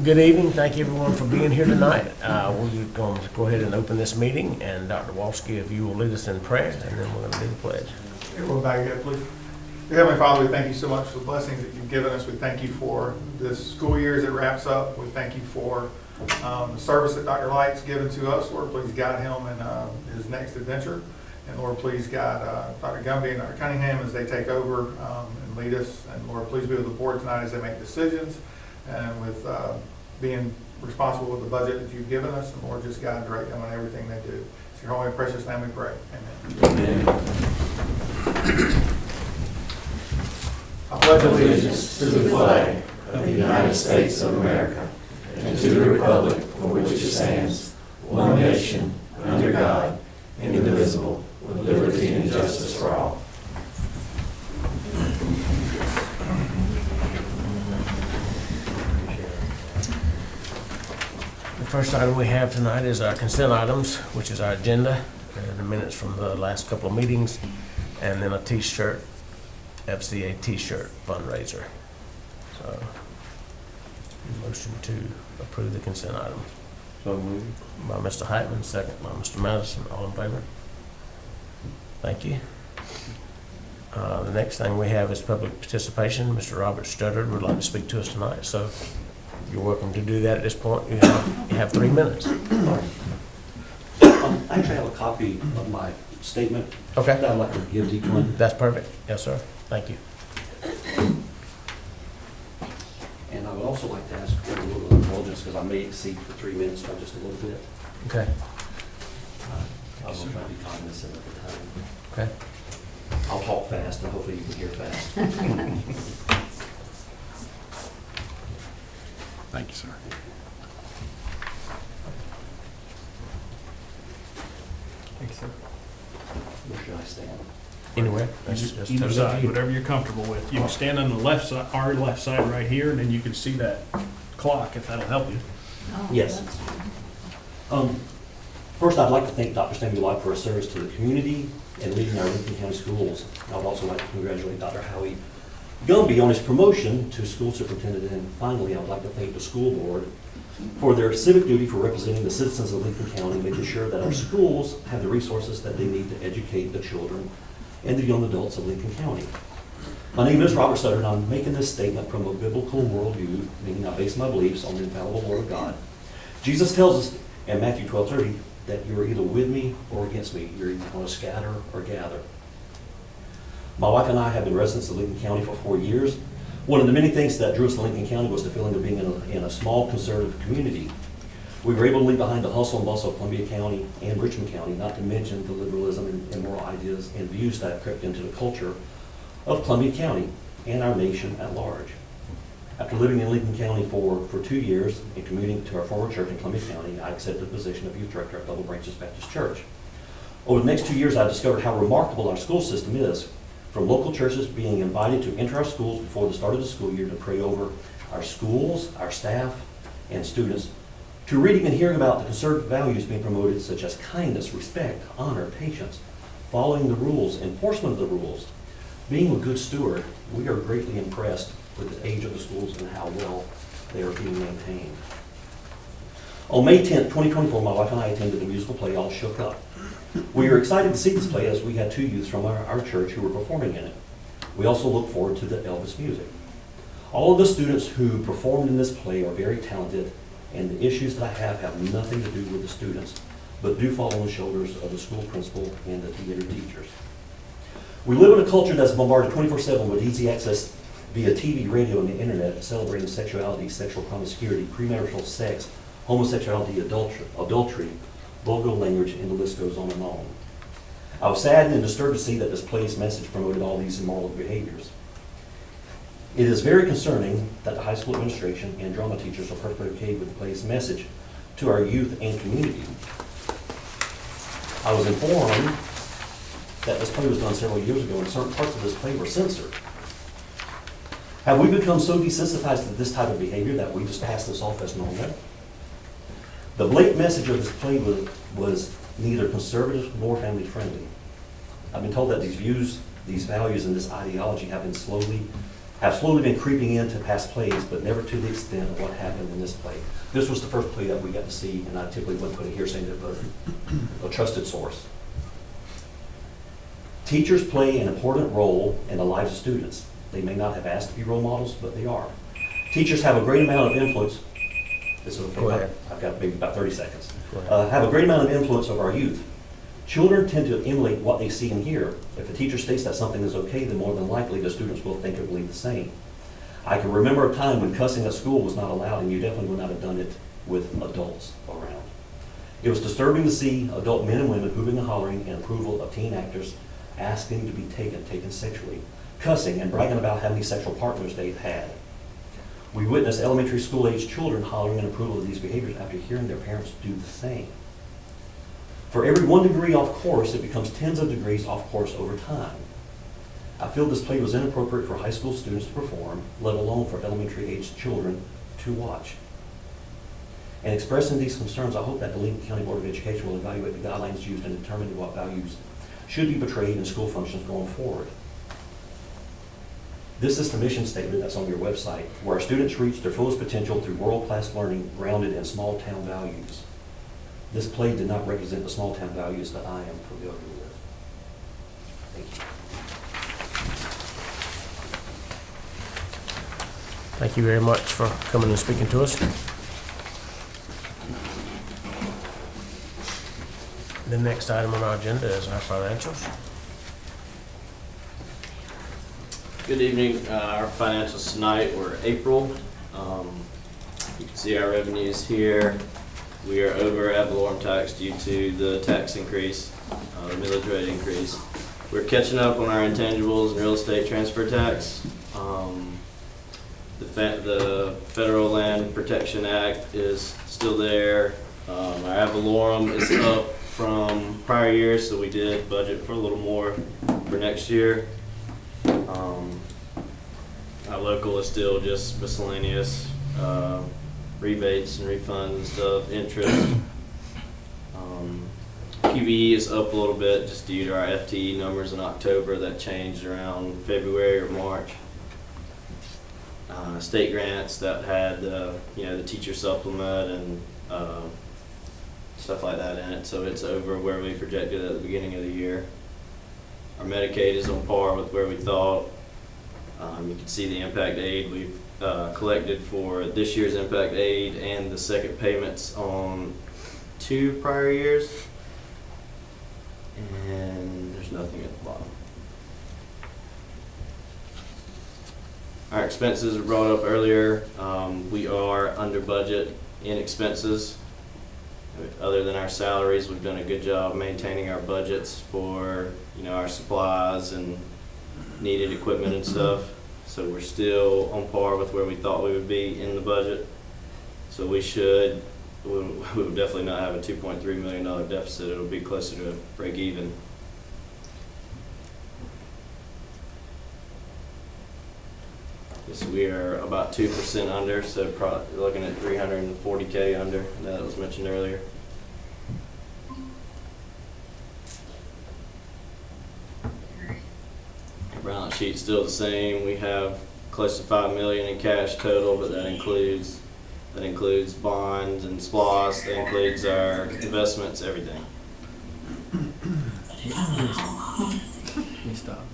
Good evening. Thank you everyone for being here tonight. We're going to go ahead and open this meeting, and Dr. Walski, if you will lead us in prayer, and then we're going to do the pledge. Everyone bow your head, please. Dear Heavenly Father, we thank you so much for the blessings that you've given us. We thank you for this school year as it wraps up. We thank you for the service that Dr. Light's given to us. Lord, please guide him in his next adventure. And Lord, please guide Dr. Gumby and Dr. Cunningham as they take over and lead us. And Lord, please be with the board tonight as they make decisions and with being responsible with the budget that you've given us. And Lord, just guide and direct them in everything they do. It's your holy and precious name we pray. Amen. Amen. I pledge allegiance to the flag of the United States of America and to the republic for which it stands, one nation, under God, indivisible, with liberty and justice for all. The first item we have tonight is our consent items, which is our agenda, and the minutes from the last couple of meetings, and then a t-shirt, FCA t-shirt fundraiser. So, motion to approve the consent items. So moved. By Mr. Heitman, second by Mr. Madison. All in favor? Thank you. The next thing we have is public participation. Mr. Robert Studdard would like to speak to us tonight, so you're welcome to do that at this point. You have 3 minutes. I actually have a copy of my statement Okay, that I'd like to give to each one. that's perfect. Yes, sir. Thank you. And I would also like to ask for a little indulgence because I may exceed for 3 minutes by just a little bit. Okay. I will try to be cognizant of the time. Okay. I'll talk fast and hopefully you can hear fast. Thank you, sir. Thanks, sir. Where should I stand? Anywhere. Either side, whatever you're comfortable with. You can stand on the left side, our left side right here, and then you can see that clock, if that'll help you. Yes. First, I'd like to thank Dr. Samuel Light for his service to the community and leading our Lincoln County schools. I would also like to congratulate Dr. Howie Gumby on his promotion to school superintendent. And finally, I would like to thank the school board for their civic duty for representing the citizens of Lincoln County, making sure that our schools have the resources that they need to educate the children and the young adults of Lincoln County. My name is Robert Sutter, and I'm making this statement from a biblical worldview, meaning I base my beliefs on the infallible Word of God. Jesus tells us in Matthew 12:30 that you're either with me or against me. You're either going to scatter or gather. My wife and I have been residents of Lincoln County for 4 years. One of the many things that drew us to Lincoln County was the feeling of being in a small conservative community. We were able to leave behind the hustle and bustle of Columbia County and Richmond County, not to mention the liberalism and moral ideas and views that have crept into the culture of Columbia County and our nation at large. After living in Lincoln County for 2 years and commuting to our former church in Columbia County, I accepted the position of youth director at Double Branches Baptist Church. Over the next 2 years, I discovered how remarkable our school system is, from local churches being invited to enter our schools before the start of the school year to pray over our schools, our staff, and students, to reading and hearing about the conservative values being promoted, such as kindness, respect, honor, patience, following the rules, enforcement of the rules, being a good steward. We are greatly impressed with the age of the schools and how well they are being maintained. On May 10th, 2024, my wife and I attended the musical play, All Shook Up. We were excited to see this play as we had 2 youths from our church who were performing in it. We also look forward to the Elvis music. All of the students who performed in this play are very talented, and the issues that I have nothing to do with the students, but do fall on the shoulders of the school principal and the theater teachers. We live in a culture that's bombarded 24/7 with easy access via TV, radio, and the internet, celebrating sexuality, sexual promiscuity, premarital sex, homosexuality, adultery, vulgar language, and the list goes on and on. I was saddened and disturbed to see that this play's message promoted all these immoral behaviors. It is very concerning that the high school administration and drama teachers are perfectly okay with the play's message to our youth and community. I was informed that this play was done several years ago and certain parts of this play were censored. Have we become so desensitized to this type of behavior that we just pass this off as normal? The blatant message of this play was neither conservative nor family friendly. I've been told that these views, these values, and this ideology have been slowly have slowly been creeping into past plays, but never to the extent of what happened in this play. This was the first play that we got to see, and I typically wouldn't put it here saying that, but a trusted source. Teachers play an important role in the lives of students. They may not have asked to be role models, but they are. Teachers have a great amount of influence. This is Go ahead. I've got maybe about 30 seconds. Go ahead. Have a great amount of influence over our youth. Children tend to emulate what they see and hear. If a teacher states that something is okay, then more than likely the students will think or believe the same. I can remember a time when cussing at school was not allowed, and you definitely would not have done it with adults around. It was disturbing to see adult men and women hooping and hollering in approval of teen actors asking to be taken sexually, cussing and bragging about how many sexual partners they've had. We witnessed elementary school age children hollering in approval of these behaviors after hearing their parents do the same. For every 1 degree off course, it becomes tens of degrees off course over time. I feel this play was inappropriate for high school students to perform, let alone for elementary age children to watch. In expressing these concerns, I hope that the Lincoln County Board of Education will evaluate the guidelines used in determining what values should be portrayed in school functions going forward. This is the mission statement that's on your website, where our students reach their fullest potential through world-class learning grounded in small-town values. This play did not represent the small-town values that I am familiar with. Thank you. Thank you very much for coming and speaking to us. The next item on our agenda is our financials. Good evening. Our financials tonight were April. You can see our revenues here. We are over ad valorem tax due to the tax increase, the millage rate increase. We're catching up on our intangibles and real estate transfer tax. The Federal Land Protection Act is still there. Our ad valorem is up from prior years, so we did budget for a little more for next year. Our local is still just miscellaneous rebates and refunds and stuff, interest. QBE is up a little bit just due to our FTE numbers in October that changed around February or March. State grants that had the teacher supplement and stuff like that in it, so it's over where we projected at the beginning of the year. Our Medicaid is on par with where we thought. You can see the impact aid we've collected for this year's impact aid and the second payments on 2 prior years. And there's nothing at the bottom. Our expenses were brought up earlier. We are under budget in expenses. Other than our salaries, we've done a good job maintaining our budgets for our supplies and needed equipment and stuff. So we're still on par with where we thought we would be in the budget. So we would definitely not have a $2.3 million deficit. It'll be closer to break even. Yes, we are about 2% under, so probably looking at $340K under. That was mentioned earlier. Our balance sheet's still the same. We have close to $5 million in cash total, but that includes bonds and SPLOS. That includes our investments, everything. Let me stop.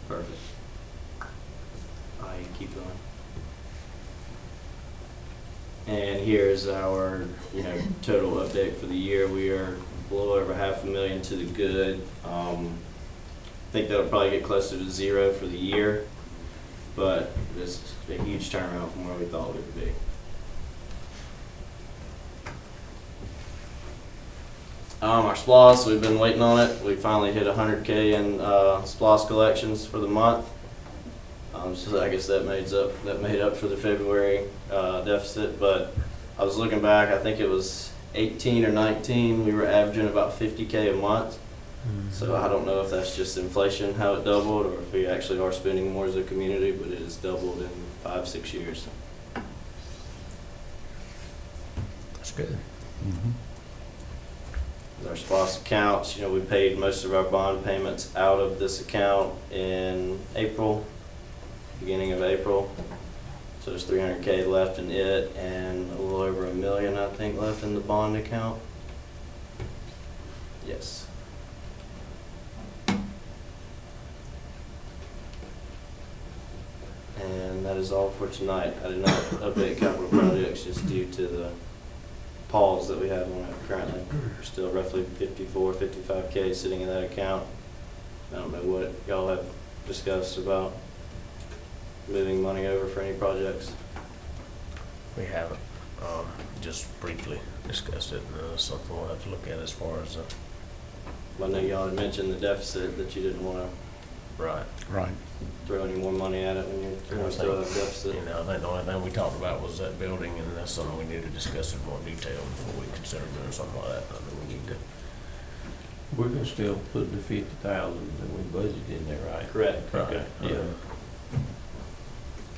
Perfect. I keep going. And here's our, total update for the year. We are a little over $500,000 to the good. I think that'll probably get closer to 0 for the year, but it's a huge turnaround from where we thought we would be. Our SPLOS, we've been waiting on it. We finally hit 100K in SPLOS collections for the month. So I guess that made up for the February deficit. But I was looking back, I think it was 18 or 19. We were averaging about 50K a month. So I don't know if that's just inflation, how it doubled, or if we actually are spending more as a community, but it has doubled in 5-6 years. That's good. Our SPOS accounts, we paid most of our bond payments out of this account in April, beginning of April. So there's $300K left in it and a little over $1 million, I think, left in the bond account. Yes. And that is all for tonight. I did not update capital projects just due to the pause that we have on it currently. We're still roughly 55K sitting in that account. I don't know what y'all have discussed about moving money over for any projects. We haven't, just briefly discussed it, and something we'll have to look at as far as, I know y'all had mentioned the deficit, that you didn't want right. Right. to throw any more money at it when you're still at a deficit. You know, I think the only thing we talked about was that building, and that's something we need to discuss in more detail before we consider doing something like that. I mean, we need to. We're gonna still put the 50,000 that we budgeted in there, right? Correct. Right. Yeah.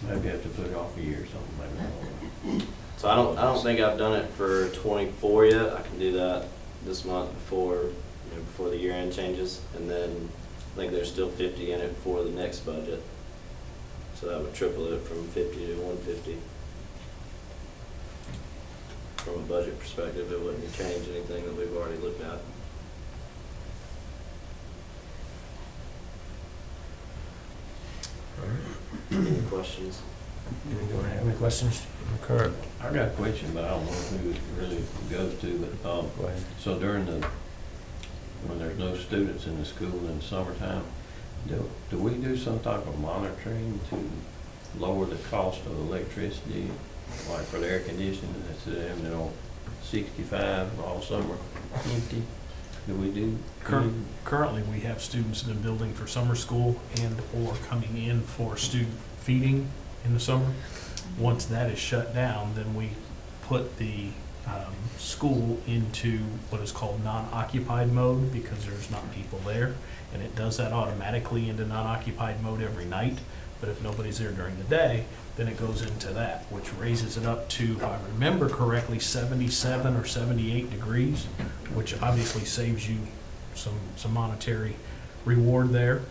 Maybe have to put it off a year or something, maybe. So I don't think I've done it for 24 yet. I can do that this month before the year end changes, and then I think there's still 50 in it for the next budget. So that would triple it from 50 to 150. From a budget perspective, it wouldn't change anything that we've already looked at. Any questions? Anyone have any questions? Kurt? I got a question, but I don't know who it really goes to, but, Go ahead. so when there's no students in the school in the summertime, do we do some type of monitoring to lower the cost of electricity, like for the air conditioning, instead of having it on 65 all summer empty? Do we do? Currently, we have students in the building for summer school and or coming in for student feeding in the summer. Once that is shut down, then we put the school into what is called non-occupied mode because there's not people there. And it does that automatically into non-occupied mode every night. But if nobody's there during the day, then it goes into that, which raises it up to, if I remember correctly, 77 or 78 degrees, which obviously saves you some monetary reward there.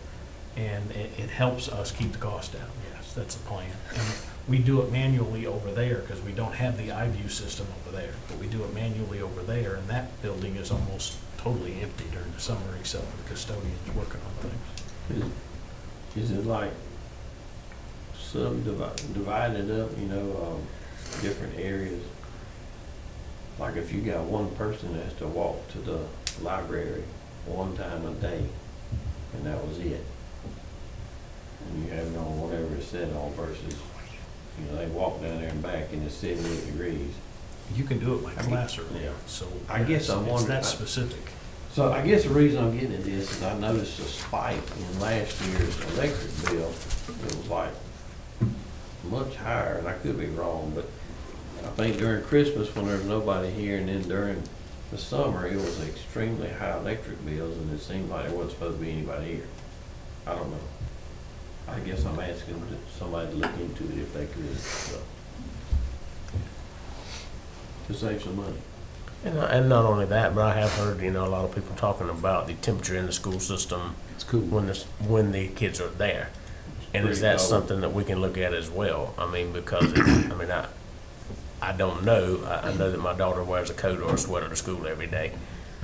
And it helps us keep the cost down. Yes, that's the plan. And we do it manually over there because we don't have the iView system over there. But we do it manually over there, and that building is almost totally empty during the summer except for the custodians working on things. Is it like divided up, different areas? Like if you got one person that has to walk to the library one time a day, and that was it, and you have it on whatever it's set on versus, they walk down there and back and it's 78 degrees. You can do it by class or yeah. so. I guess I'm it's wondering- that specific. So I guess the reason I'm getting at this is I noticed a spike in last year's electric bill. It was like much higher, and I could be wrong, but I think during Christmas when there was nobody here, and then during the summer, it was extremely high electric bills, and it seemed like there wasn't supposed to be anybody here. I don't know. I guess I'm asking somebody to look into it if they could, so, to save some money. And not only that, but I have heard, a lot of people talking about the temperature in the school system It's cool. when the kids are there. And is pretty that cold. something that we can look at as well? I mean, because, I don't know. I know that my daughter wears a coat or a sweater to school every day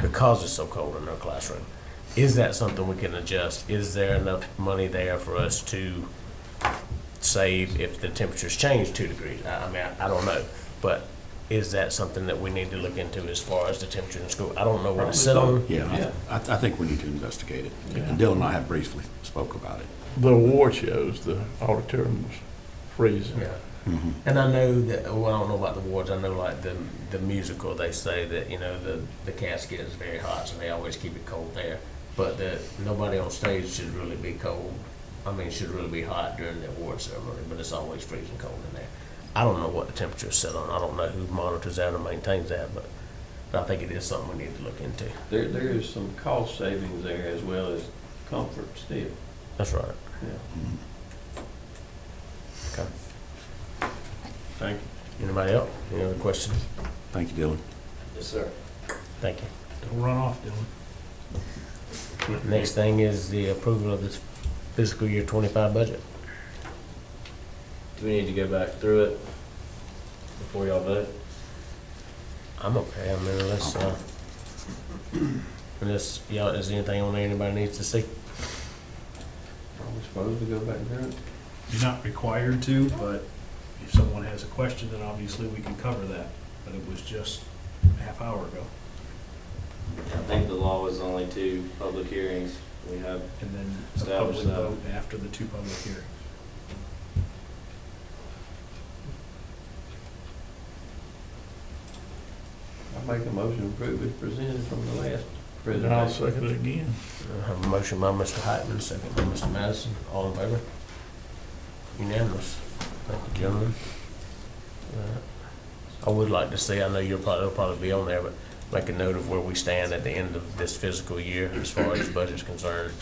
because it's so cold in her classroom. Is that something we can adjust? Is there enough money there for us to save if the temperatures change 2 degrees? I don't know. But is that something that we need to look into as far as the temperature in school? I don't know what it's set on. Yeah, I think we need to investigate it. And Dylan and I have briefly spoke about it. The award shows the auditorium was freezing. Yeah. And I know that, well, I don't know about the awards, I know like the musical, they say that, the casket is very hot, so they always keep it cold there. But that nobody on stage should really be cold, should really be hot during the award ceremony, but it's always freezing cold in there. I don't know what the temperature is set on, I don't know who monitors that or maintains that, but But I think it is something we need to look into. There is some cost savings there as well as comfort still. That's right. Yeah. Okay. Thank you. Anybody else? Any other questions? Thank you, Dylan. Yes, sir. Thank you. Don't run off, Dylan. Next thing is the approval of this fiscal year 25 budget. Do we need to go back through it before y'all vote? I'm okay. I mean, unless y'all, is there anything on there anybody needs to see? Are we supposed to go back through it? You're not required to, but if someone has a question, then obviously we can cover that. But it was just a half hour ago. I think the law was only 2 public hearings. We have, And then a Establish public that. vote after the 2 public hearings. I make a motion to approve as presented from the last And I'll presentation. second it again. I have a motion by Mr. Heitman, second by Mr. Madison. All in favor? Unanimous. Thank you, gentlemen. I would like to see, I know it'll probably be on there, but make a note of where we stand at the end of this fiscal year as far as budget's concerned.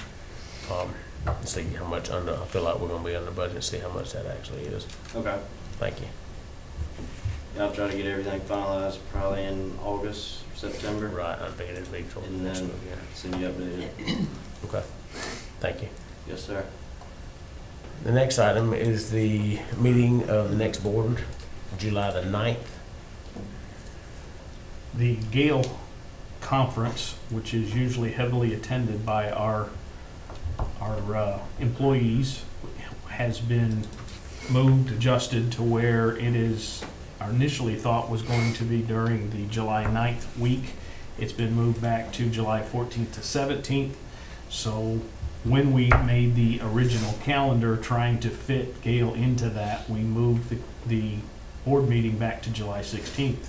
And see how much under, I feel like we're gonna be under budget, see how much that actually is. okay. Thank you. Yeah, I'll try to get everything finalized probably in August, September. Right, I figured it'd be toward And next then- week, yeah. Send you updated. Okay, thank you. Yes, sir. The next item is the meeting of the next board, July the 9th. The Gale Conference, which is usually heavily attended by our employees, has been moved, adjusted to where it is, initially thought was going to be during the July 9th week. It's been moved back to July 14th to 17th. So when we made the original calendar trying to fit Gale into that, we moved the board meeting back to July 16th.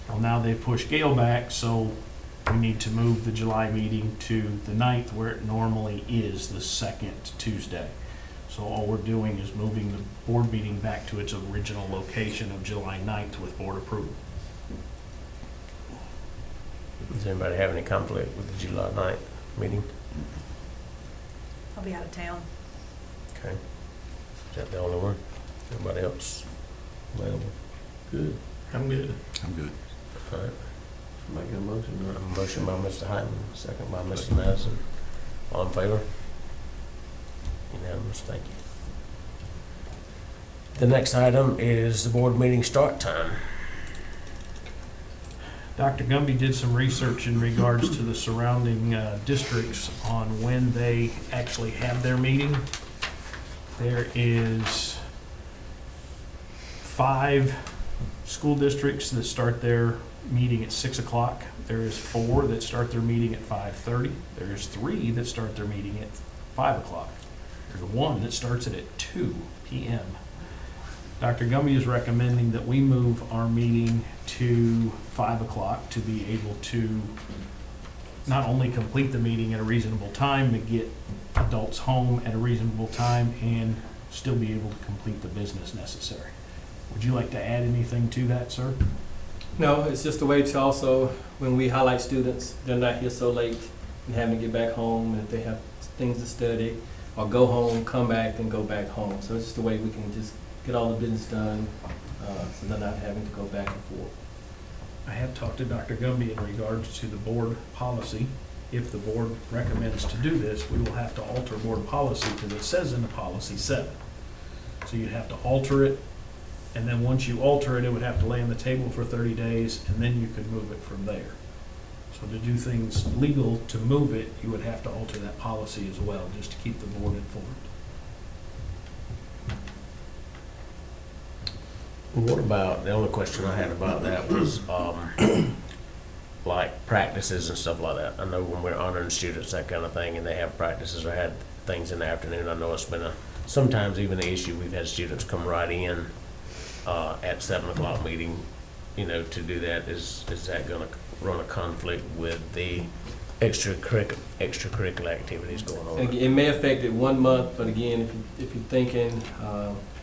Well, now they've pushed Gale back, so we need to move the July meeting to the 9th, where it normally is, the second Tuesday. So all we're doing is moving the board meeting back to its original location of July 9th with board approval. Does anybody have any conflict with the July 9th meeting? I'll be out of town. Okay. Is that the only one? Everybody else available? Good. I'm good. I'm good. All right. Making a motion to A motion by Mr. Hyman, second by Mr. Madison. All in favor? Unanimous, thank you. The next item is the board meeting start time. Dr. Gumby did some research in regards to the surrounding districts on when they actually have their meeting. There is 5 school districts that start their meeting at 6 o'clock. There is 4 that start their meeting at 5:30. There's 3 that start their meeting at 5 o'clock. There's 1 that starts it at 2 p.m. Dr. Gumby is recommending that we move our meeting to 5 o'clock to be able to not only complete the meeting at a reasonable time, but get adults home at a reasonable time and still be able to complete the business necessary. Would you like to add anything to that, sir? No, it's just a way to also, when we highlight students, they're not here so late and having to get back home, and if they have things to study, or go home, come back, then go back home. So it's just a way we can just get all the business done, so they're not having to go back and forth. I have talked to Dr. Gumby in regards to the board policy. If the board recommends to do this, we will have to alter board policy because it says in the policy 7. So you'd have to alter it, and then once you alter it, it would have to lay on the table for 30 days, and then you could move it from there. So to do things legal to move it, you would have to alter that policy as well, just to keep the board informed. What about, the only question I had about that was, like practices and stuff like that. I know when we're honoring students, that kind of thing, and they have practices or had things in the afternoon, I know it's been sometimes even an issue. We've had students come right in, at 7 o'clock meeting, to do that. Is that gonna run a conflict with the extracurricular activities going on? It may affect it 1 month, but again, if you're thinking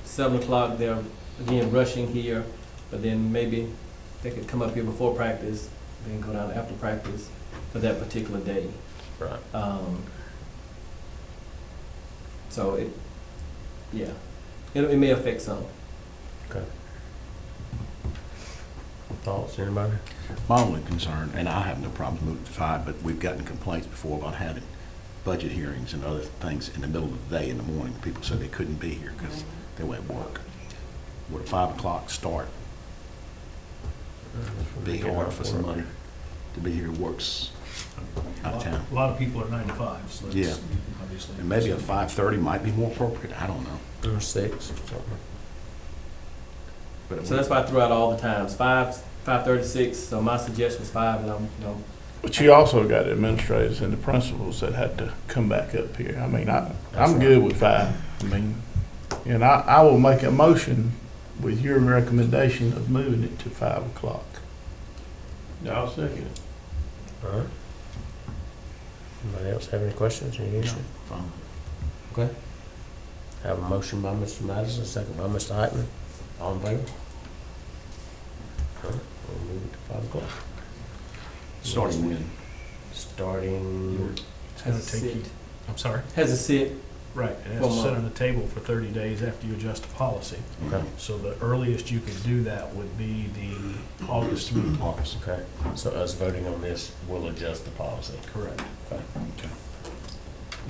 7 o'clock, they're again rushing here, but then maybe they could come up here before practice then go down after practice for that particular day. Right. So it, yeah, it may affect some. Okay. Thoughts, anybody? My only concern, and I have no problem moving to 5, but we've gotten complaints before about having budget hearings and other things in the middle of the day in the morning. People said they couldn't be here because they were at work. Would a 5 o'clock start be hard for somebody to be here, works out of town? A lot of people are 9 to 5, so that's Yeah. obviously. And maybe a 5:30 might be more appropriate, I don't know. Or 6, something. But So that's why I threw out all the times, 5, 5:36. So my suggestion was 5, and I'm. But you also got administrators and the principals that had to come back up here. I mean, That's I'm right. good with 5. I mean, and I will make a motion with your recommendation of moving it to 5 o'clock. I'll second it. All right. Anybody else have any questions, any issue? Fine. Okay. Have a motion by Mr. Madison, second by Mr. Heitman. All in favor? All right, we'll move it to 5 o'clock. Starting when? Starting, It's gonna Has a take you, sit. I'm sorry? Has a sit. Right, it has One to sit month. on the table for 30 days after you adjust the policy. okay, So the earliest you could do that would be the August meeting. August, okay. So us voting on this will adjust the policy. Correct. Okay.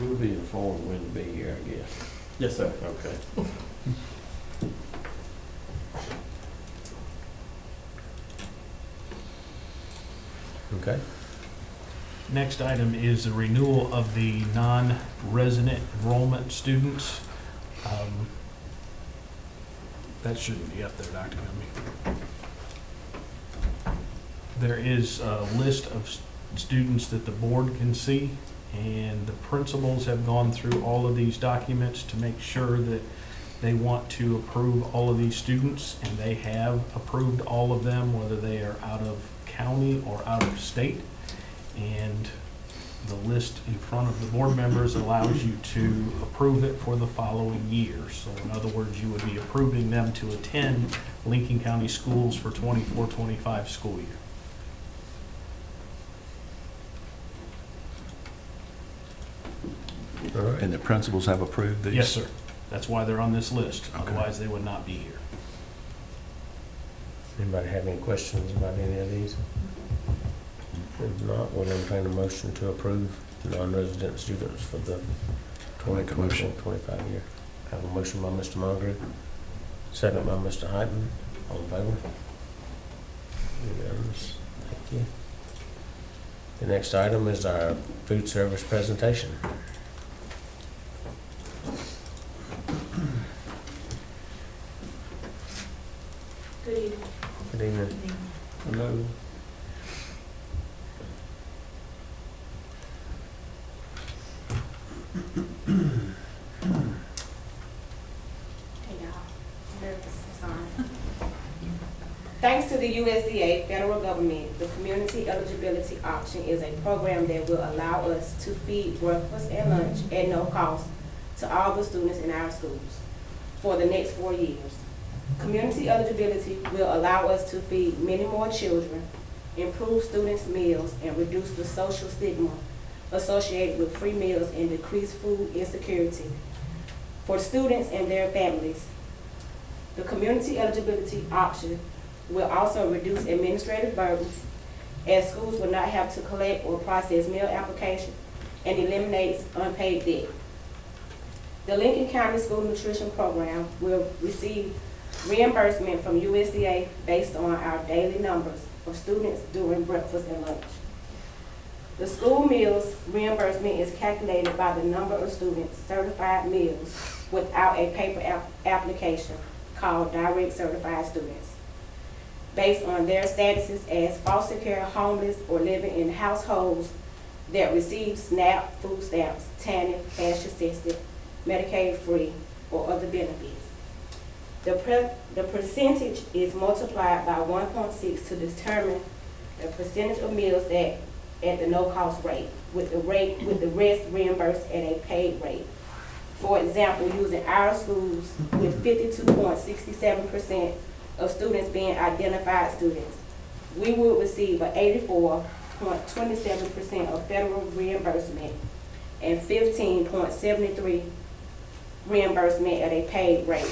We'll be informed when to be here, I guess. Yes, sir. Okay. Okay. Next item is the renewal of the non-resident enrollment students. That shouldn't be up there, Dr. Gumby. There is a list of students that the board can see, and the principals have gone through all of these documents to make sure that they want to approve all of these students, and they have approved all of them, whether they are out of county or out of state. And the list in front of the board members allows you to approve it for the following year. So in other words, you would be approving them to attend Lincoln County Schools for 24-25 school year. All right. And the principals have approved these? Yes, sir. That's why they're on this list. Okay. Otherwise, they would not be here. Anybody have any questions about any of these? If not, we'll entertain a motion to approve non-resident students for the I'll make a motion. 25 year. Have a motion by Mr. Moncrief, second by Mr. Heitman. All in favor? Unanimous. Thank you. The next item is our food service presentation. Good evening. Good evening. Hello. Hey y'all, sorry. Thanks to the USDA, federal government, the Community Eligibility Option is a program that will allow us to feed breakfast and lunch at no cost to all the students in our schools for the next 4 years. Community eligibility will allow us to feed many more children, improve students' meals, and reduce the social stigma associated with free meals and decrease food insecurity for students and their families. The community eligibility option will also reduce administrative burdens, as schools will not have to collect or process meal applications, and eliminates unpaid debt. The Lincoln County School Nutrition Program will receive reimbursement from USDA based on our daily numbers of students during breakfast and lunch. The school meals reimbursement is calculated by the number of students certified meals without a paper application called Direct Certified Students, based on their statuses as foster care, homeless, or living in households that receive SNAP, food stamps, TANF, cash assisted, Medicaid free, or other benefits. The percentage is multiplied by 1.6 to determine the percentage of meals that at the no-cost rate, with the rest reimbursed at a paid rate. For example, using our schools with 52.67% of students being identified students, we would receive an 84.27% of federal reimbursement and 15.73 reimbursement at a paid rate.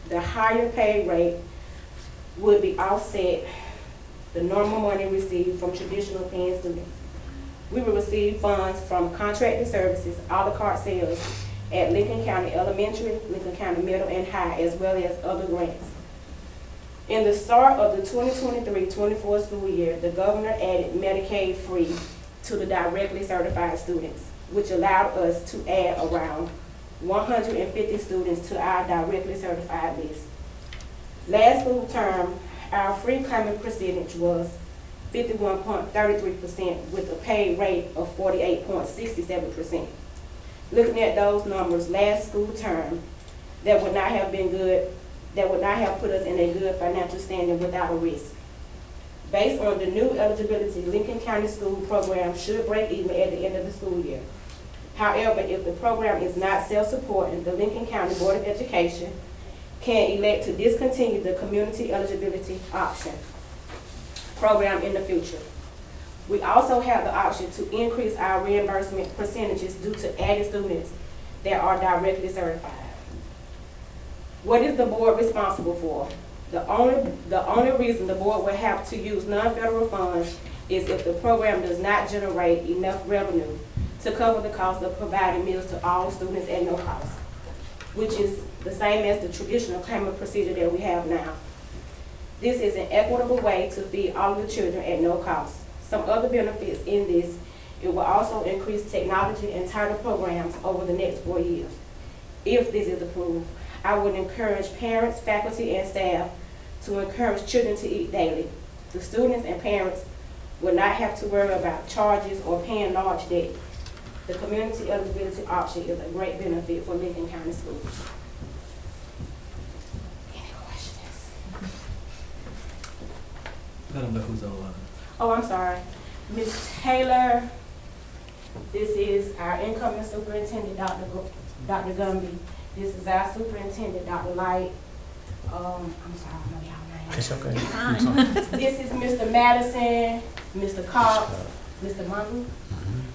The higher paid rate would be offset the normal money received from traditional paying students. We will receive funds from contracted services, a la carte sales at Lincoln County Elementary, Lincoln County Middle and High, as well as other grants. In the start of the 2023-24 school year, the governor added Medicaid free to the directly certified students, which allowed us to add around 150 students to our directly certified list. Last school term, our free payment percentage was 51.33% with a paid rate of 48.67%. Looking at those numbers last school term, that would not have been good, that would not have put us in a good financial standing without a risk. Based on the new eligibility, Lincoln County School program should break even at the end of the school year. However, if the program is not self-supporting, the Lincoln County Board of Education can elect to discontinue the community eligibility option program in the future. We also have the option to increase our reimbursement percentages due to added students that are directly certified. What is the board responsible for? The only reason the board will have to use non-federal funds is if the program does not generate enough revenue to cover the cost of providing meals to all students at no cost, which is the same as the traditional payment procedure that we have now. This is an equitable way to feed all of the children at no cost. Some other benefits in this, it will also increase technology and tighter programs over the next 4 years. If this is approved, I would encourage parents, faculty, and staff to encourage children to eat daily. The students and parents will not have to worry about charges or paying large debts. The community eligibility option is a great benefit for Lincoln County Schools. Any questions? Let them know who's online. Oh, I'm sorry. Ms. Taylor, this is our incoming superintendent, Dr. Gumby. This is our superintendent, Dr. Light. I'm sorry, I know y'all names. It's okay. This is Mr. Madison, Mr. Cox, Mr. Munson,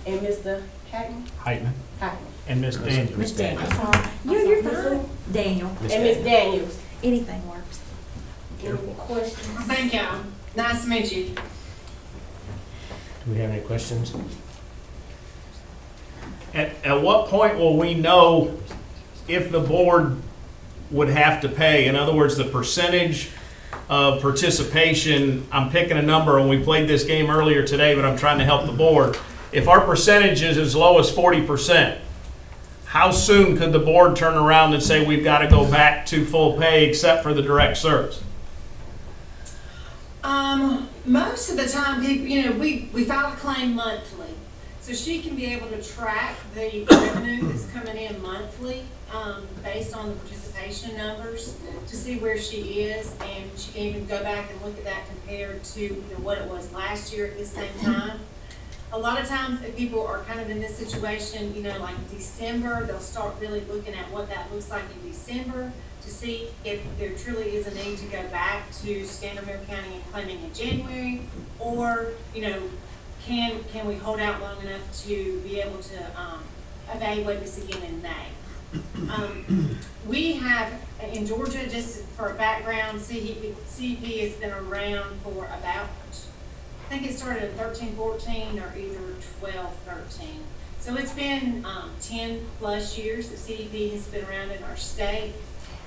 and Mr. Hackman. Heitman Hackman. and Miss Daniels. Miss Daniels. I'm sorry. You're Miss fine. who? Daniel. And Miss Daniels. Anything works. Any questions? Thank y'all. Nice to meet you. Do we have any questions? At what point will we know if the board would have to pay? In other words, the percentage of participation, I'm picking a number, and we played this game earlier today, but I'm trying to help the board. If our percentage is as low as 40%, how soon could the board turn around and say we've got to go back to full pay except for the direct service? Most of the time, people, we file a claim monthly. So she can be able to track the revenue that's coming in monthly, based on the participation numbers to see where she is. And she can even go back and look at that compared to, what it was last year at this same time. A lot of times if people are kind of in this situation, like December, they'll start really looking at what that looks like in December to see if there truly is a need to go back to Skandermere County and claiming in January, or, can we hold out long enough to be able to evaluate this again in May? We have, in Georgia, just for background, CEP has been around for about, I think it started in 13-14 or either 12-13. So it's been 10 plus years that CEP has been around in our state.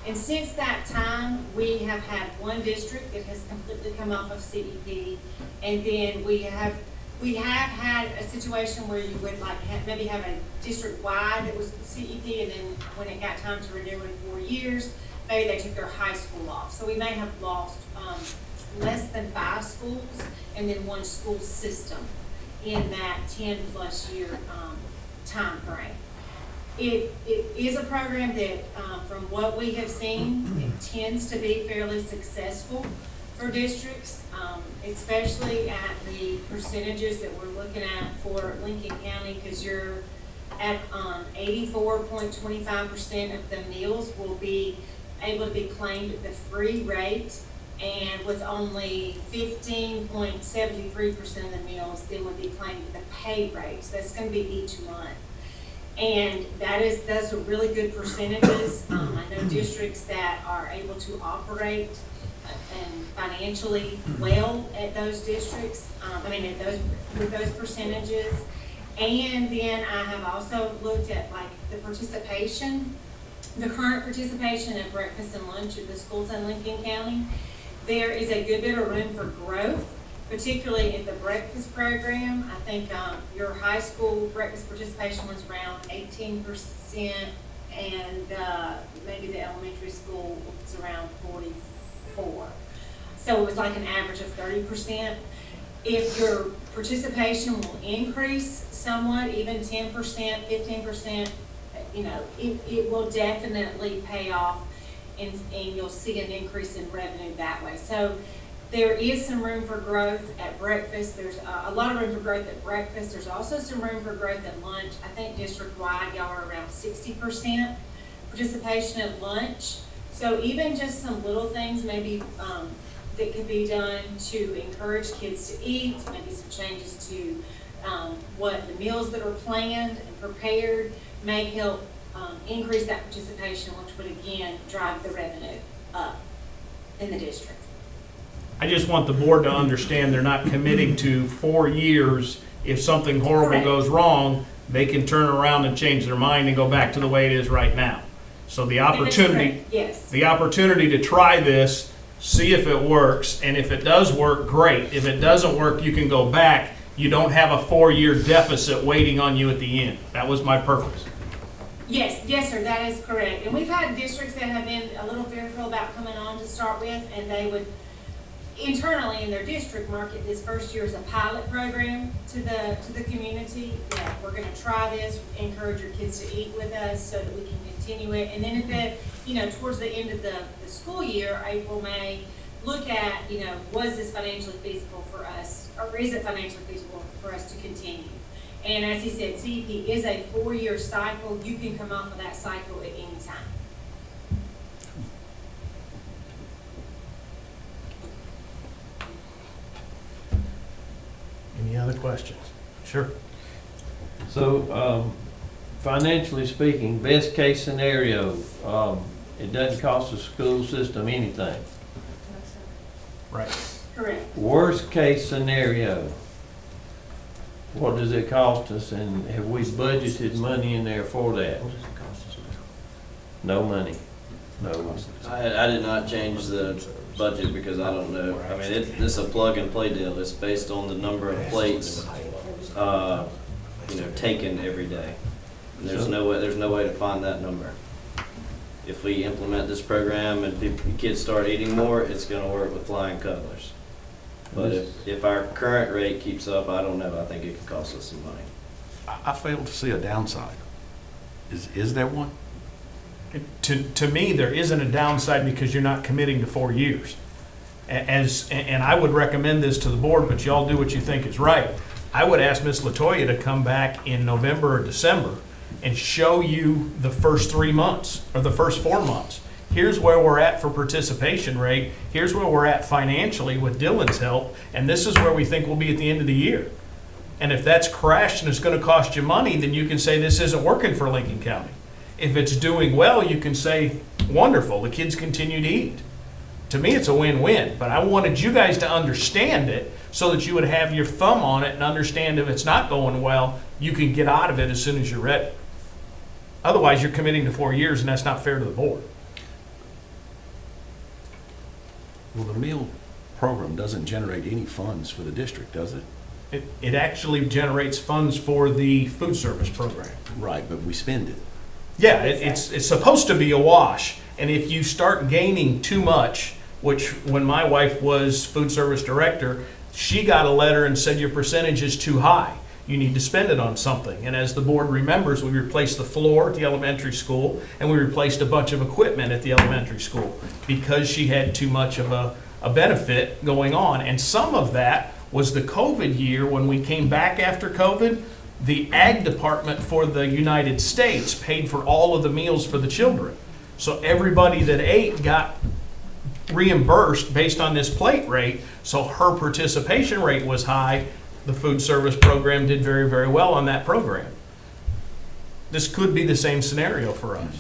And since that time, we have had one district that has completely come off of CEP, and then we have had a situation where you would maybe have a district-wide that was CEP, and then when it got time to renew in 4 years, maybe they took their high school off. So we may have lost less than 5 schools and then one school system in that 10-plus year time frame. It is a program that, from what we have seen, it tends to be fairly successful for districts, especially at the percentages that we're looking at for Lincoln County, because you're at 84.25% of the meals will be able to be claimed at the free rate And with only 15.73% of the meals then would be claimed at the pay rate. So that's going to be each month. And those are really good percentages. I know districts that are able to operate and financially well at those districts, with those percentages. And then I have also looked at like the participation, the current participation at breakfast and lunch at the schools in Lincoln County. There is a good bit of room for growth, particularly in the breakfast program. I think your high school breakfast participation was around 18%, and maybe the elementary school was around 44%. So it was like an average of 30%. If your participation will increase somewhat, even 10%, 15%, it will definitely pay off, and you'll see an increase in revenue that way. So there is some room for growth at breakfast. There's a lot of room for growth at breakfast. There's also some room for growth at lunch. I think district-wide, y'all are around 60% participation at lunch. So even just some little things maybe that could be done to encourage kids to eat, maybe some changes to what the meals that are planned and prepared may help increase that participation, which would again drive the revenue up in the district. I just want the board to understand they're not committing to 4 years. If something horrible Correct. goes wrong, they can turn around and change their mind and go back to the way it is right now. So the opportunity, Yes. the opportunity to try this, see if it works, and if it does work, great. If it doesn't work, you can go back. You don't have a 4-year deficit waiting on you at the end. That was my purpose. Yes, sir, that is correct. And we've had districts that have been a little fearful about coming on to start with, and they would internally in their district market this first year as a pilot program to the community. Yeah, we're gonna try this, encourage your kids to eat with us so that we can continue it. And then at towards the end of the school year, April, May, look at, was this financially feasible for us, or is it financially feasible for us to continue? And as he said, CEP is a 4-year cycle. You can come off of that cycle at any time. Any other questions? Sure. So, financially speaking, best case scenario, it doesn't cost the school system anything. Right. Correct. Worst case scenario, what does it cost us, and have we budgeted money in there for that? No money. No. I did not change the budget because I don't know. I mean, this is a plug and play deal. It's based on the number of plates, taken every day. And there's no way to find that number. If we implement this program and kids start eating more, it's gonna work with flying colors. But if our current rate keeps up, I don't know. I think it could cost us some money. I fail to see a downside. Is there one? To me, there isn't a downside because you're not committing to 4 years. And I would recommend this to the board, but y'all do what you think is right. I would ask Ms. Latoya to come back in November or December and show you the first 3 months or the first 4 months. Here's where we're at for participation rate. Here's where we're at financially with Dylan's help. And this is where we think we'll be at the end of the year. And if that's crashed and it's going to cost you money, then you can say this isn't working for Lincoln County. If it's doing well, you can say, wonderful, the kids continue to eat. To me, it's a win-win, but I wanted you guys to understand it so that you would have your thumb on it and understand if it's not going well, you can get out of it as soon as you're ready. Otherwise, you're committing to 4 years, and that's not fair to the board. Well, the meal program doesn't generate any funds for the district, does it? It actually generates funds for the food service program. Right, but we spend it. Yeah, it's supposed to be a wash, and if you start gaining too much, which when my wife was food service director, she got a letter and said your percentage is too high. You need to spend it on something. And as the board remembers, we replaced the floor at the elementary school, and we replaced a bunch of equipment at the elementary school because she had too much of a benefit going on. And some of that was the COVID year when we came back after COVID. The ag department for the United States paid for all of the meals for the children. So everybody that ate got reimbursed based on this plate rate, so her participation rate was high. The food service program did very, very well on that program. This could be the same scenario for us.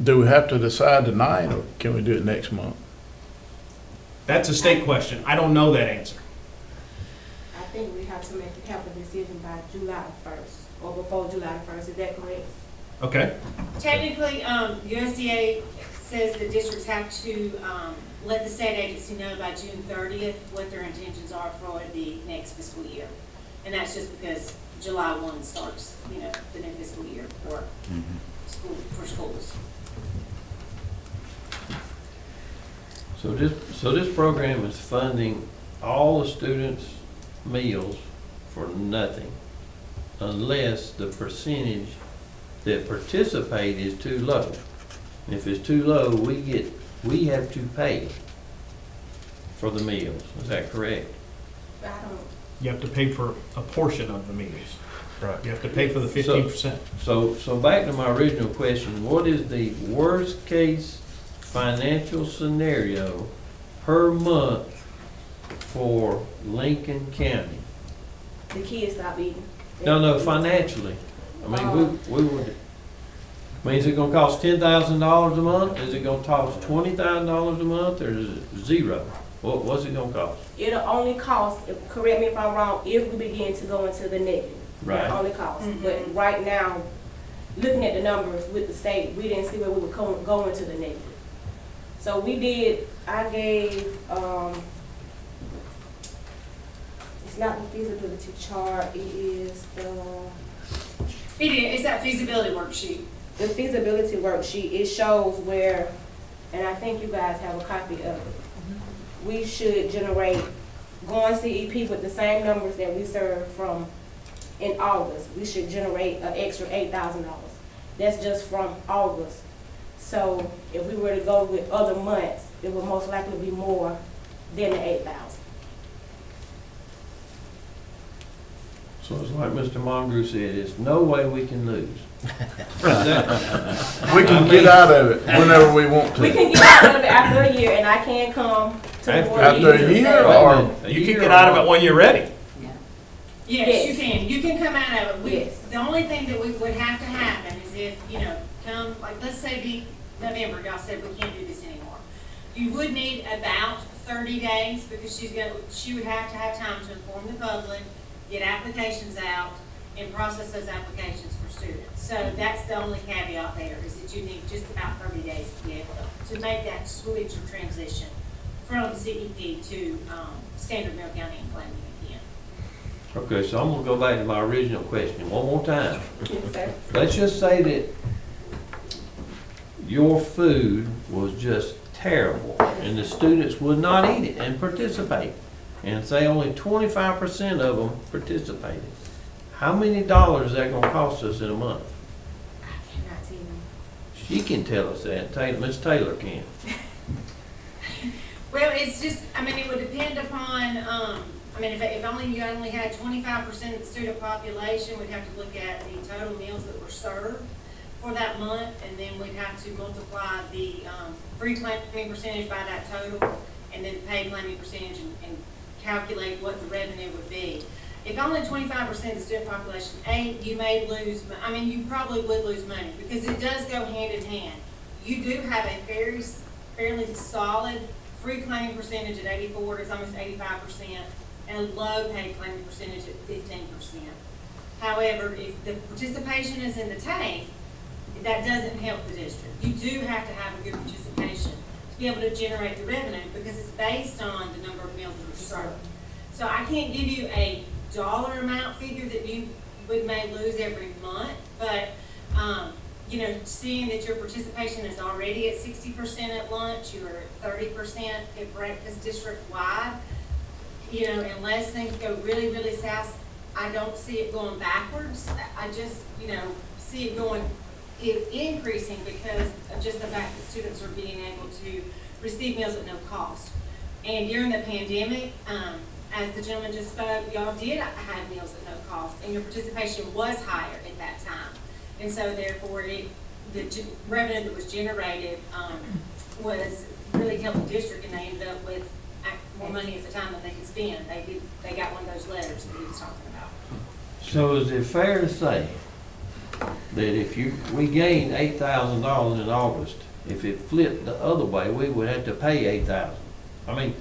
Do we have to decide tonight, or can we do it next month? That's a state question. I don't know that answer. I think we have to have a decision by July 1st, or before July 1st, is that correct? Okay? Technically, USDA says the districts have to let the state agency know by June 30th what their intentions are for the next fiscal year. And that's just because July 1 starts, the new fiscal year for schools. So this program is funding all the students' meals for nothing, unless the percentage that participate is too low. If it's too low, we have to pay for the meals. Is that correct? I don't, You have to pay for a portion of the meals. Right. You have to pay for the 15%. So back to my original question, what is the worst case financial scenario per month for Lincoln County? the kids stop eating. No, financially. I mean, we would, is it gonna cost $10,000 a month? Is it gonna cost $20,000 a month, or is it zero? What's it gonna cost? It'll only cost, correct me if I'm wrong, if we begin to go into the negative. Right. It'll only cost. But right now, looking at the numbers with the state, we didn't see where we would go into the negative. So we did, I gave, it's not the feasibility chart, it is It's that feasibility worksheet. the feasibility worksheet. It shows where, and I think you guys have a copy of it. We should generate, going CEP with the same numbers that we served from in August. We should generate an extra $8,000. That's just from August. So if we were to go with other months, it would most likely be more than the 8,000. So it's like Mr. Mongrue said, there's no way we can lose. We can get out of it whenever we want to. We can get out of it after a year, and I can come to the board. After a meetings and year, say, or You can get out of it when you're ready. Yes, you can. You can come out of it. Yes. The only thing that we would have to happen is if, come, like, let's say November, y'all said we can't do this anymore. You would need about 30 days because she would have to have time to inform the public, get applications out, and process those applications for students. So that's the only caveat there, is that you need just about 30 days to be able to make that switch or transition from CEP to Standard Mill County and Columbia again. Okay, so I'm gonna go back to my original question one more time. Yes, sir. Let's just say that your food was just terrible and the students would not eat it and participate. And say only 25% of them participated. How many dollars is that gonna cost us in a month? I cannot tell you. She can tell us that, Miss Taylor can. Well, it's just, it would depend upon, if you only had 25% of the student population, we'd have to look at the total meals that were served for that month, and then we'd have to multiply the free claiming percentage by that total, and then pay claiming percentage and calculate what the revenue would be. If only 25% of the student population ate, you may lose, you probably would lose money, because it does go hand in hand. You do have a fairly solid free claiming percentage at 84, it's almost 85%, and a low paid claiming percentage at 15%. However, if the participation is in the tank, that doesn't help the district. You do have to have a good participation to be able to generate the revenue, because it's based on the number of meals that are served. So I can't give you a dollar amount figure that you may lose every month, but seeing that your participation is already at 60% at lunch, you're at 30% at breakfast district-wide, unless things go really, really south, I don't see it going backwards. I just, see it increasing because of just the fact that students are being able to receive meals at no cost. And during the pandemic, as the gentleman just spoke, y'all did have meals at no cost, and your participation was higher at that time. And so therefore, the revenue that was generated was really helped the district, and they ended up with more money at the time than they could spend. They got one of those letters that he was talking about. So is it fair to say that if we gained $8,000 in August, if it flipped the other way, we would have to pay $8,000? That's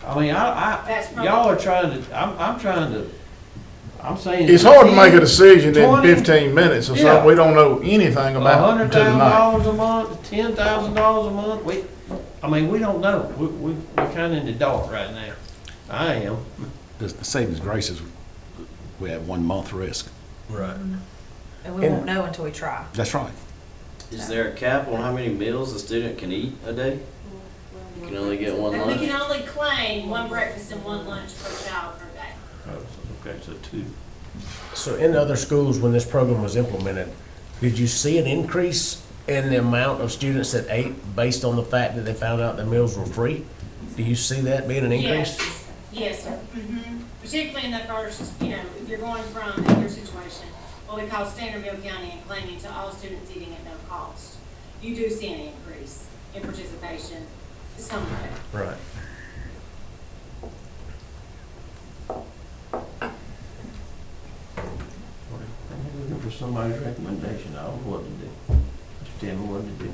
probably. Y'all are trying to, I'm saying. It's hard to make a decision in 20, 15 minutes or Yeah. something we don't know anything about until tonight. $100,000 a month, $10,000 a month, we don't know. We're kinda in the dark right now. I am. The savings grace is, we have 1 month risk. Right. And we won't know until we try. That's right. Is there a cap on how many meals a student can eat a day? You can only get one And we lunch? can only claim one breakfast and one lunch per child per day. Okay, so 2. So in other schools, when this program was implemented, did you see an increase in the amount of students that ate based on the fact that they found out the meals were free? Do you see that being an increase? Yes, sir. Particularly in the first, if you're going from, in your situation, what we call Standardville County and claiming to all students eating at no cost, you do see an increase in participation somewhere. Right. I'm looking for somebody's recommendation on what to do. Just tell me what to do.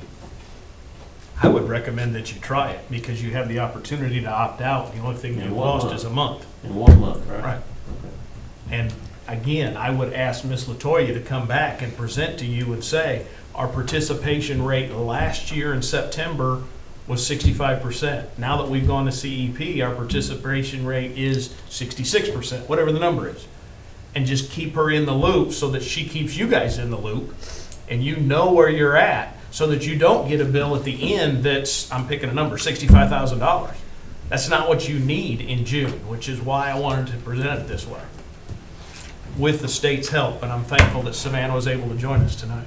I would recommend that you try it because you have the opportunity to opt out. The only thing In you've 1 lost month. is a month. In 1 month, right? Right. And again, I would ask Ms. Latoya to come back and present to you and say, our participation rate last year in September was 65%. Now that we've gone to CEP, our participation rate is 66%, whatever the number is. And just keep her in the loop so that she keeps you guys in the loop and you know where you're at so that you don't get a bill at the end that's, I'm picking a number, $65,000. That's not what you need in June, which is why I wanted to present it this way with the state's help. And I'm thankful that Savannah was able to join us tonight.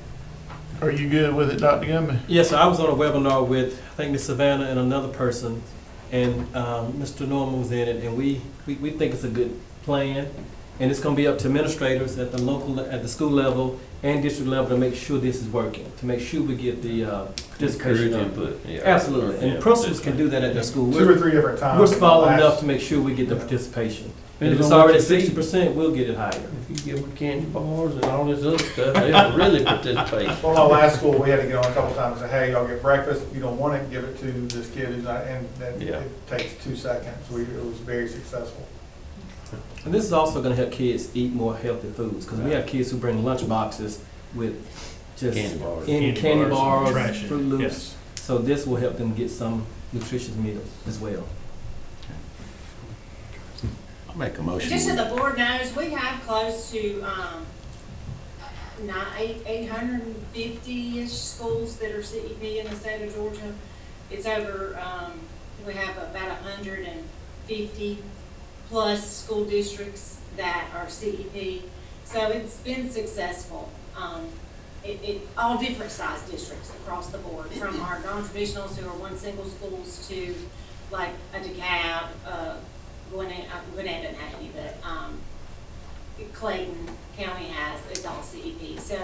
Are you good with it, Dr. Gumby? Yes, sir. I was on a webinar with, I think, Ms. Savannah and another person, and Mr. Norman was in it, and we think it's a good plan. And it's gonna be up to administrators at the local, at the school level and district level to make sure this is working, to make sure we get the participation Encourage up. input. Yeah. Absolutely, and Yeah. principals can do that at their school. 2 or 3 different times. We're small Last- enough to make sure we get the participation. And if Depends it's on what already you feed. 60%, we'll get it higher. If you give them candy bars and all this other stuff, they'll really participate. Well, our last school, we had to get on a couple times and say, hey, y'all get breakfast. If you don't want it, give it to this kid who's not, and then Yeah. it takes 2 seconds. It was very successful. And this is also gonna help kids eat more healthy foods, because we have kids who bring lunch boxes with just Candy bars. candy and bars, trash it. Fruit Loops. Yes. So this will help them get some nutritious meals as well. I'll make a motion. Just so the board knows, we have close to, 850-ish schools that are CEP in the state of Georgia. It's over, we have about 150 plus school districts that are CEP. So it's been successful. All different size districts across the board, from our non-traditionals who are one single schools to like a DeKalb, Gwinnett doesn't have any, but Clayton County has, it's all CEP. So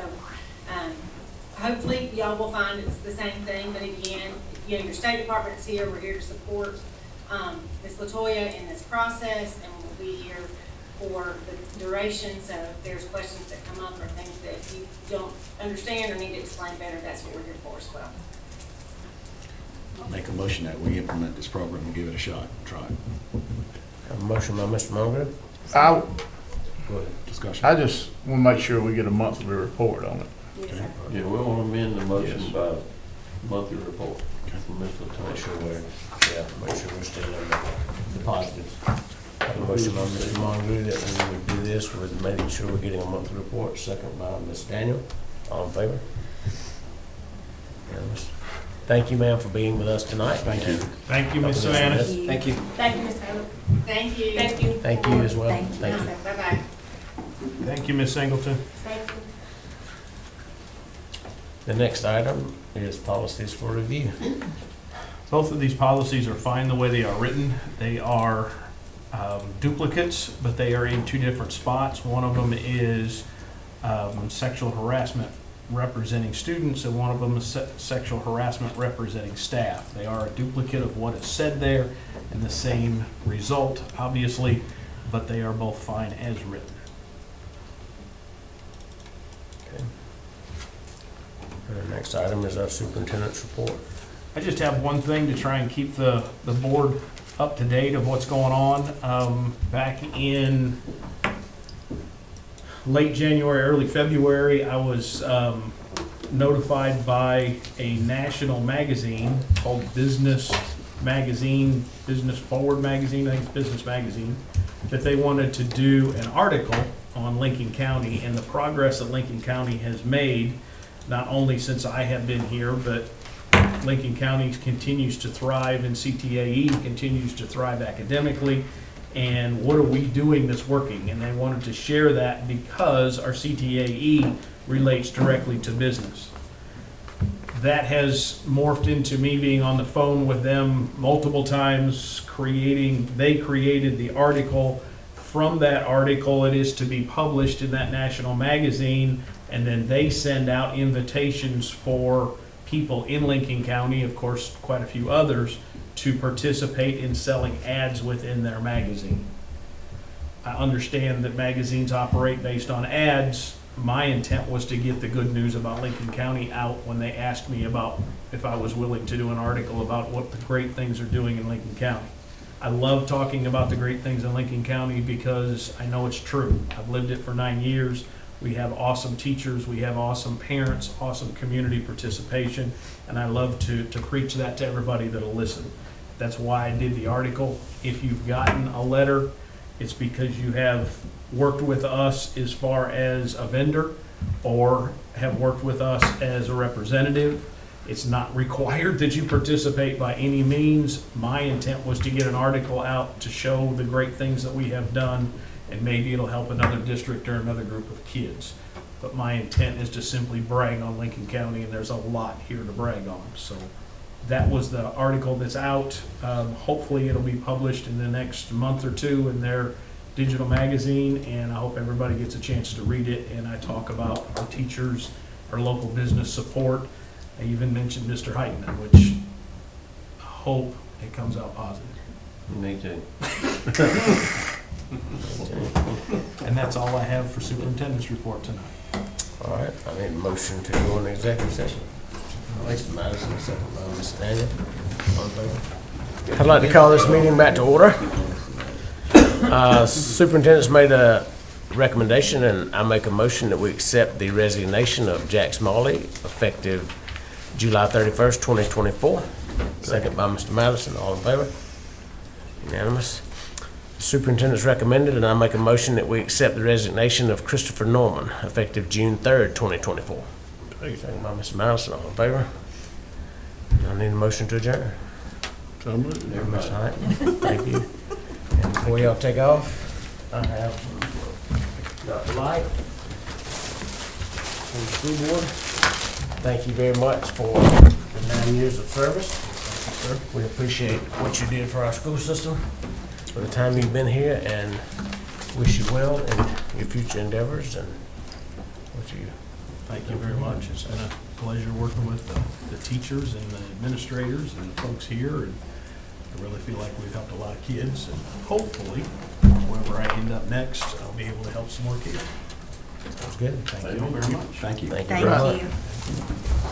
hopefully y'all will find it's the same thing, but again, your State Department's here, we're here to support Ms. Latoya in this process, and we'll be here for the duration, so if there's questions that come up or things that you don't understand or need to explain better, that's what we're here for as well. I'll make a motion that we implement this program and give it a shot, try it. A motion by Mr. Mongo. I Go ahead. Discussion. just want to make sure we get a monthly report on it. Yes, sir. Yeah, we want to amend the motion Yes. by monthly report Okay. from Ms. Make Latoya. sure we're still in The positives. A motion by Mr. Mongo that we would do this with making sure we're getting a monthly report, second by Ms. Daniel. All in favor? Unanimous. Thank you, ma'am, for being with us tonight. Thank you. Thank you, Ms. Savannah. Thank you. Thank you, Ms. Taylor. Thank you. Thank you. Thank you as well. Thank you. Thank you. Bye-bye. Thank you, Ms. Singleton. Thank you. The next item is policies for review. Both of these policies are fine the way they are written. They are duplicates, but they are in two different spots. One of them is sexual harassment representing students, and one of them is sexual harassment representing staff. They are a duplicate of what is said there and the same result, obviously, but they are both fine as written. The next item is our superintendent's report. I just have one thing to try and keep the board up to date of what's going on. Back in late January, early February, I was notified by a national magazine called Business Magazine, Business Forward Magazine, I think it's Business Magazine, that they wanted to do an article on Lincoln County and the progress that Lincoln County has made, not only since I have been here, but Lincoln County continues to thrive and CTAE continues to thrive academically. And what are we doing that's working? And they wanted to share that because our CTAE relates directly to business. That has morphed into me being on the phone with them multiple times, they created the article. From that article, it is to be published in that national magazine, and then they send out invitations for people in Lincoln County, of course, quite a few others, to participate in selling ads within their magazine. I understand that magazines operate based on ads. My intent was to get the good news about Lincoln County out when they asked me about if I was willing to do an article about what the great things are doing in Lincoln County. I love talking about the great things in Lincoln County because I know it's true. I've lived it for 9 years. We have awesome teachers, we have awesome parents, awesome community participation, and I love to preach that to everybody that'll listen. That's why I did the article. If you've gotten a letter, it's because you have worked with us as far as a vendor or have worked with us as a representative. It's not required that you participate by any means. My intent was to get an article out to show the great things that we have done, and maybe it'll help another district or another group of kids. But my intent is to simply brag on Lincoln County, and there's a lot here to brag on. So that was the article that's out. Hopefully it'll be published in the next month or two in their digital magazine, and I hope everybody gets a chance to read it. And I talk about our teachers, our local business support. I even mentioned Mr. Heitman, which I hope it comes out positive. Me too. And that's all I have for superintendent's report tonight. All right, I need a motion to go into executive session. Mr. Madison, second by Mr. Daniel. All in favor? I'd like to call this meeting back to order. Superintendent's made a recommendation, and I make a motion that we accept the resignation of Jack Smalley effective July 31st, 2024. Second by Mr. Madison. All in favor? Unanimous. Superintendent's recommended, and I make a motion that we accept the resignation of Christopher Norman effective June 3rd, 2024. Second by Mr. Madison. All in favor? I need a motion to adjourn. So moved. Mr. Height, thank you. And before y'all take off, I have Dr. Light from the school board. Thank you very much for the 9 years of service. Thank you, sir. We appreciate what you did for our school system, for the time you've been here, and wish you well in your future endeavors and what you. Thank you very much. It's been a pleasure working with the teachers and the administrators and the folks here. And I really feel like we've helped a lot of kids. And hopefully, wherever I end up next, I'll be able to help some more kids. Sounds good. Thank you all very much. Thank you. Thank you Thank very much. you.